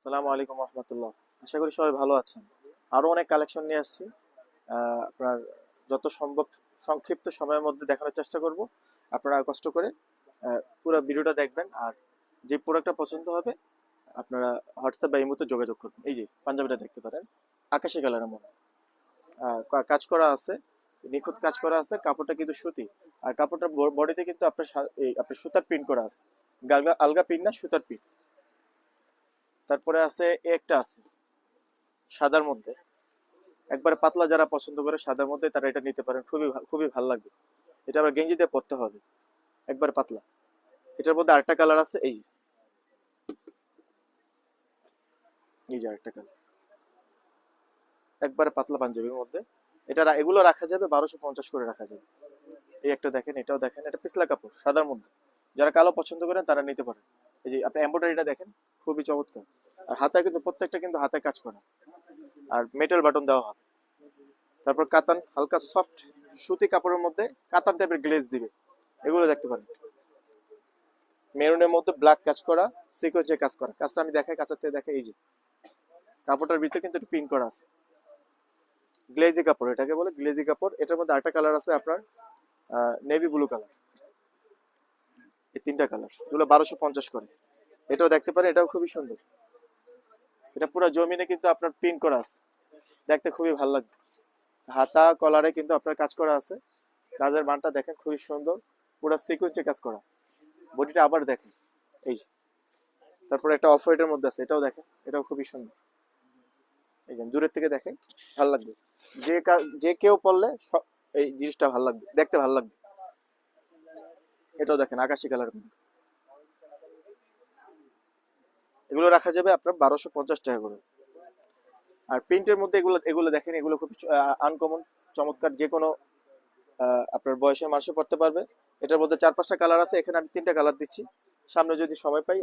আসসালামু আলাইকুম রহমতুল্লাহ। আশা করি সবাই ভালো আছেন। আরো অনেক কালেকশন নিয়ে আসছি। আপনার যত সম্ভব সংক্ষিপ্ত সময়ের মধ্যে দেখানোর চেষ্টা করব। আপনারা কষ্ট করে পুরো ভিডিওটা দেখবেন, আর যে প্রোডাক্টটা পছন্দ হবে আপনারা হোয়াটসঅ্যাপ বা ইমোতে যোগাযোগ করবেন। এই যে পাঞ্জাবিটা দেখতে পারেন, আকাশি কালারের মধ্যে কাজ করা আছে, নিখুঁত কাজ করা আছে। কাপড়টা কিন্তু সুতি, আর কাপড়টার বডিতে কিন্তু আপনার সুতার প্রিন্ট করা আছে। আলগা আলগা প্রিন্ট না, সুতার প্রিন্ট। তারপরে আছে একটা আছে সাদার মধ্যে, একবারে পাতলা, যারা পছন্দ করে সাদার মধ্যে তারা এটা নিতে পারেন। খুবই ভালো লাগবে। এটা আবার গেঞ্জি দিয়ে পরতে হবে, একবারে পাতলা। এটার মধ্যে আরেকটা কালার আছে, এই যে আরেকটা কালার, একবারে পাতলা পাঞ্জাবির মধ্যে। এগুলো রাখা যাবে 1250 করে রাখা যাবে। এই একটা দেখেন, এটাও দেখেন, এটা পিছলা কাপড় সাদার মধ্যে। যারা কালো পছন্দ করেন তারা নিতে পারেন। এই যে আপনি এমব্রয়ডারিটা দেখেন, খুবই চমৎকার। আর হাতায় কিন্তু প্রত্যেকটা কিন্তু হাতায় কাজ করা, আর মেটাল বাটন দেওয়া হবে। তারপর কাতান, হালকা সফট সুতি কাপড়ের মধ্যে কাতান টাইপের গ্লেজ দিবে, এগুলো দেখতে পারেন। মেরুনের মধ্যে ব্ল্যাক কাজ করা, সিকোয়েন্সে কাজ করা। কাজটা আমি দেখাই, কাছের থেকে দেখাই। এই যে কাপড়টার ভিতরে কিন্তু একটু পিন করা আছে, গ্লেজি কাপড়, এটাকে বলে গ্লেজি কাপড়। এটার মধ্যে আরেকটা কালার আছে আপনার, নেভি ব্লু কালার। এই তিনটা কালার, এগুলো 1250 করে। এটাও দেখতে পারেন, এটাও খুবই সুন্দর। এটা পুরো জমিনে কিন্তু আপনার পিন করা আছে, দেখতে খুবই ভালো লাগবে। হাতা কলারে কিন্তু আপনার কাজ করা আছে। কাজের মানটা দেখেন, খুবই সুন্দর। পুরো সিকোয়েন্সে কাজ করা। বডিটা আবার দেখেন, এই যে। তারপরে একটা অফ হোয়াইটের মধ্যে আছে, এটাও দেখেন, এটাও খুবই সুন্দর। এই যে দূরের থেকে দেখেন, ভালো লাগবে। যে কেউ পড়লে এই জিনিসটা ভালো লাগবে, দেখতে ভালো লাগবে। এটাও দেখেন, আকাশি কালার। এগুলো রাখা যাবে আপনার 1250 টাকা করে। আর প্রিন্টের মধ্যে এগুলো এগুলো দেখেন, এগুলো খুব আনকমন, চমৎকার। যে কোনো আপনার বয়সের মানুষে পড়তে পারবে। এটার মধ্যে 4-5টা কালার আছে, এখানে আমি 3টা কালার দিচ্ছি। সামনে যদি সময় পাই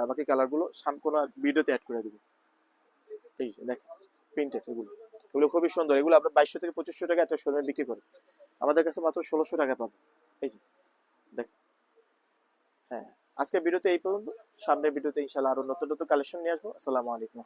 বাকি কালারগুলো কোনো ভিডিওতে অ্যাড করে দিব। এই যে দেখেন, প্রিন্টেড এগুলো, এগুলো খুবই সুন্দর। এগুলো আপনার 2200 থেকে 2500 টাকা একটা শোরুমে বিক্রি করে, আমাদের কাছে মাত্র 1600 টাকা পাবে। এই যে দেখেন। হ্যাঁ, আজকে ভিডিওতে এই পর্যন্ত। সামনের ভিডিওতে ইনশাআল্লাহ আরো নতুন নতুন কালেকশন নিয়ে আসবো। আসসালামু আলাইকুম।